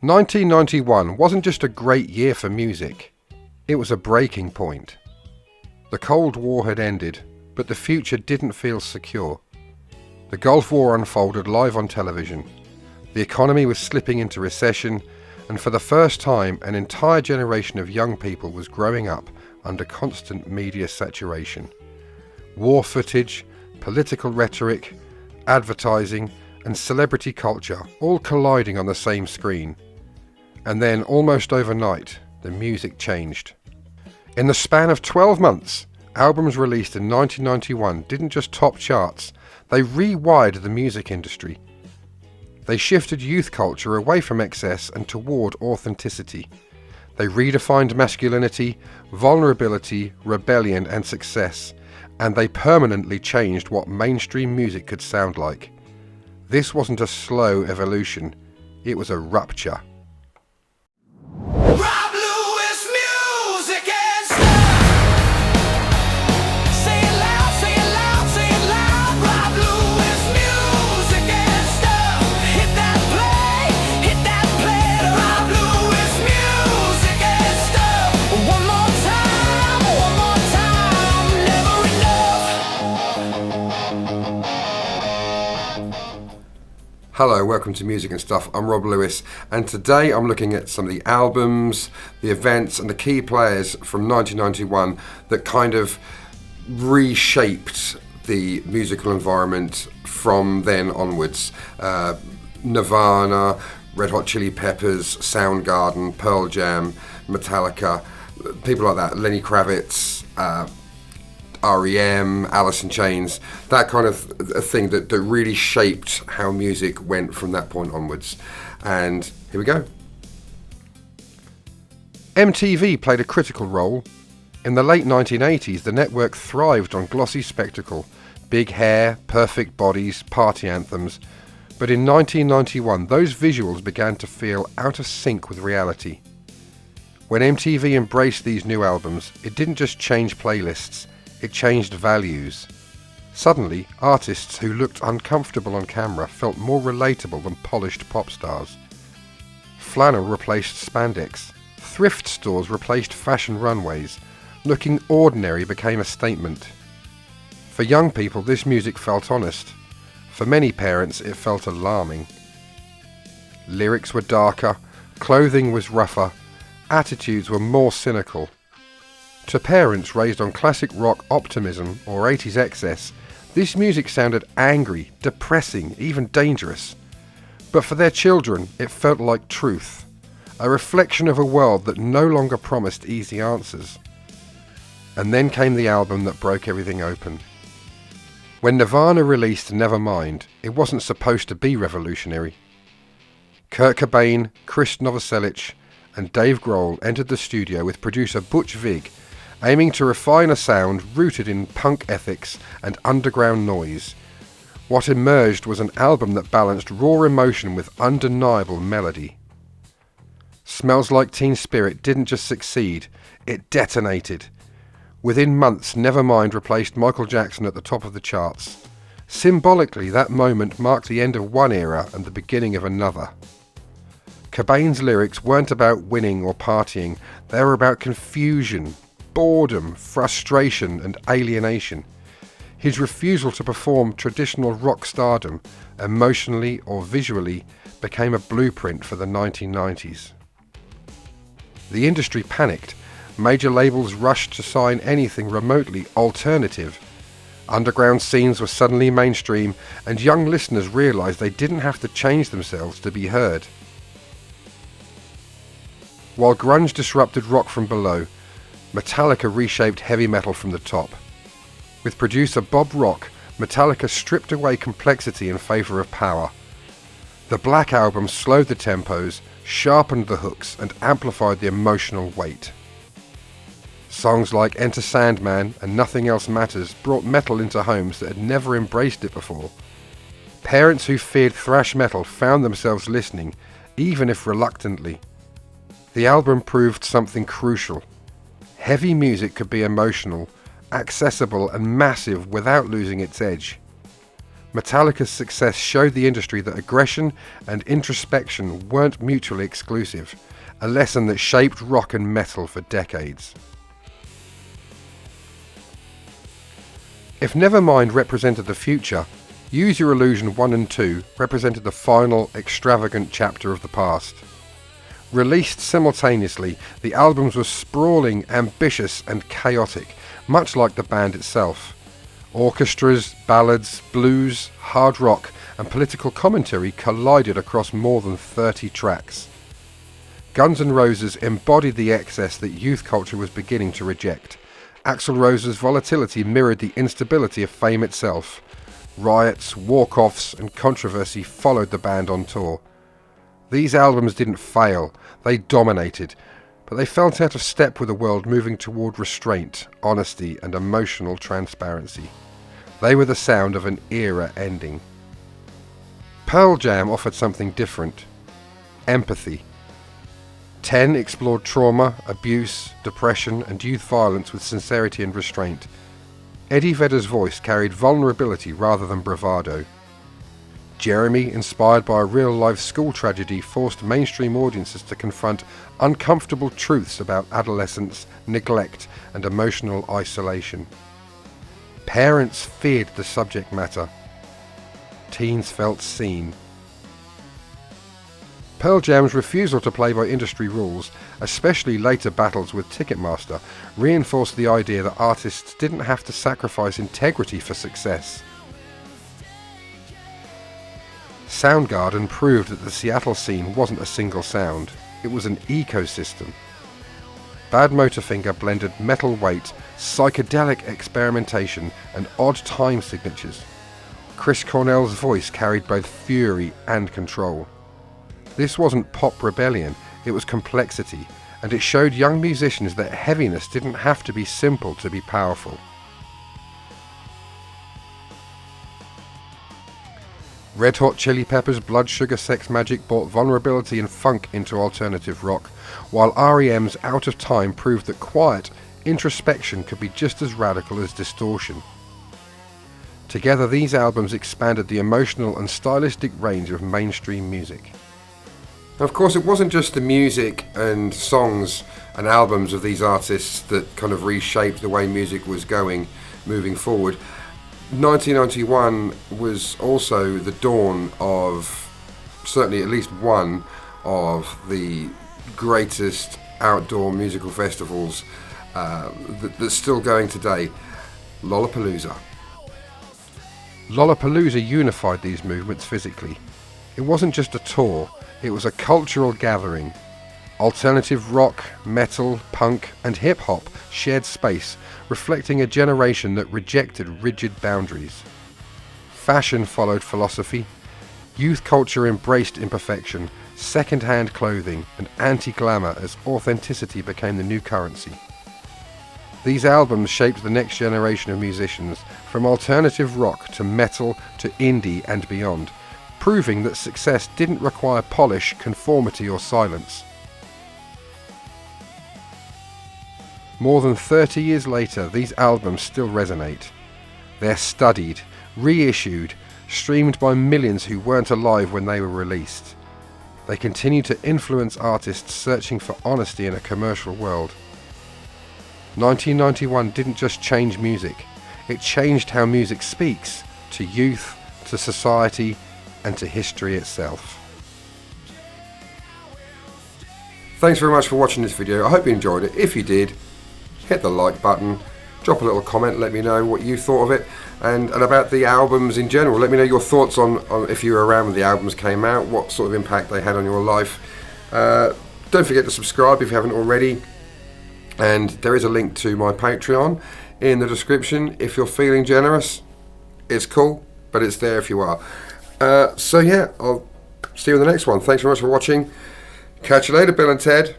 1991 wasn't just a great year for music, it was a breaking point. The Cold War had ended, but the future didn't feel secure. The Gulf War unfolded live on television. The economy was slipping into recession, and for the first time an entire generation of young people was growing up under constant media saturation. War footage, political rhetoric, advertising and celebrity culture all colliding on the same screen. And then, almost overnight, the music changed. In the span of 12 months, albums released in 1991 didn't just top charts, they rewired the music industry. They shifted youth culture away from excess and toward authenticity. They redefined masculinity, vulnerability, rebellion and success, and they permanently changed what mainstream music could sound like. This wasn't a slow evolution, it was a rupture. Hello, welcome to Music and Stuff. I'm Rob Lewis, and today I'm looking at some of the albums, the events and the key players from 1991 that kind of reshaped the musical environment from then onwards. Nirvana, Red Hot Chili Peppers, Soundgarden, Pearl Jam, Metallica, people like that, Lenny Kravitz, REM, Alice in Chains, that kind of a thing that really shaped how music went from that point onwards. And here we go. MTV played a critical role. In the late 1980s, the network thrived on glossy spectacle, big hair, perfect bodies, party anthems. But in 1991, those visuals began to feel out of sync with reality. When MTV embraced these new albums, it didn't just change playlists, it changed values. Suddenly, artists who looked uncomfortable on camera felt more relatable than polished pop stars. Flannel replaced spandex. Thrift stores replaced fashion runways. Looking ordinary became a statement. For young people, this music felt honest. For many parents, it felt alarming. Lyrics were darker, clothing was rougher, attitudes were more cynical. To parents raised on classic rock optimism or 80s excess, this music sounded angry, depressing, even dangerous. But for their children, it felt like truth, a reflection of a world that no longer promised easy answers. And then came the album that broke everything open. When Nirvana released Nevermind, it wasn't supposed to be revolutionary. Kurt Cobain, Chris Novoselic and Dave Grohl entered the studio with producer Butch Vig, aiming to refine a sound rooted in punk ethics and underground noise. What emerged was an album that balanced raw emotion with undeniable melody. Smells Like Teen Spirit didn't just succeed, it detonated. Within months, Nevermind replaced Michael Jackson at the top of the charts. Symbolically, that moment marked the end of one era and the beginning of another. Cobain's lyrics weren't about winning or partying, they were about confusion, boredom, frustration and alienation. His refusal to perform traditional rock stardom, emotionally or visually, became a blueprint for the 1990s. The industry panicked. Major labels rushed to sign anything remotely alternative. Underground scenes were suddenly mainstream, and young listeners realized they didn't have to change themselves to be heard. While grunge disrupted rock from below, Metallica reshaped heavy metal from the top. With producer Bob Rock, Metallica stripped away complexity in favor of power. The Black Album slowed the tempos, sharpened the hooks, and amplified the emotional weight. Songs like Enter Sandman and Nothing Else Matters brought metal into homes that had never embraced it before. Parents who feared thrash metal found themselves listening, even if reluctantly. The album proved something crucial. Heavy music could be emotional, accessible and massive without losing its edge. Metallica's success showed the industry that aggression and introspection weren't mutually exclusive, a lesson that shaped rock and metal for decades. If Nevermind represented the future, Use Your Illusion 1 and 2 represented the final, extravagant chapter of the past. Released simultaneously, the albums were sprawling, ambitious and chaotic, much like the band itself. Orchestras, ballads, blues, hard rock and political commentary collided across more than 30 tracks. Guns N' Roses embodied the excess that youth culture was beginning to reject. Axl Rose's volatility mirrored the instability of fame itself. Riots, walk-offs and controversy followed the band on tour. These albums didn't fail, they dominated, but they felt out of step with a world moving toward restraint, honesty and emotional transparency. They were the sound of an era ending. Pearl Jam offered something different. Empathy. 10 explored trauma, abuse, depression and youth violence with sincerity and restraint. Eddie Vedder's voice carried vulnerability rather than bravado. Jeremy, inspired by a real-life school tragedy, forced mainstream audiences to confront uncomfortable truths about adolescence, neglect and emotional isolation. Parents feared the subject matter. Teens felt seen. Pearl Jam's refusal to play by industry rules, especially later battles with Ticketmaster, reinforced the idea that artists didn't have to sacrifice integrity for success. Soundgarden proved that the Seattle scene wasn't a single sound, it was an ecosystem. Badmotorfinger blended metal weight, psychedelic experimentation and odd time signatures. Chris Cornell's voice carried both fury and control. This wasn't pop rebellion, it was complexity, and it showed young musicians that heaviness didn't have to be simple to be powerful. Red Hot Chili Peppers' Blood Sugar Sex Magik brought vulnerability and funk into alternative rock, while R.E.M's Out of Time proved that quiet introspection could be just as radical as distortion. Together, these albums expanded the emotional and stylistic range of mainstream music. Of course, it wasn't just the music and songs and albums of these artists that kind of reshaped the way music was going moving forward. 1991 was also the dawn of, certainly at least one of the greatest outdoor musical festivals that's still going today, Lollapalooza. Lollapalooza unified these movements physically. It wasn't just a tour, it was a cultural gathering. Alternative rock, metal, punk and hip-hop shared space, reflecting a generation that rejected rigid boundaries. Fashion followed philosophy. Youth culture embraced imperfection, second-hand clothing and anti-glamour as authenticity became the new currency. These albums shaped the next generation of musicians, from alternative rock to metal to indie and beyond, proving that success didn't require polish, conformity or silence. More than 30 years later, these albums still resonate. They're studied, reissued, streamed by millions who weren't alive when they were released. They continue to influence artists searching for honesty in a commercial world. 1991 didn't just change music, it changed how music speaks to youth, to society, and to history itself. Thanks very much for watching this video. I hope you enjoyed it. If you did, hit the like button, drop a little comment, let me know what you thought of it and about the albums in general. Let me know your thoughts on if you were around when the albums came out, what sort of impact they had on your life. Don't forget to subscribe if you haven't already, and there is a link to my Patreon in the description. If you're feeling generous, it's cool, but it's there if you are. So yeah, I'll see you in the next one. Thanks very much for watching. Catch you later, Bill and Ted.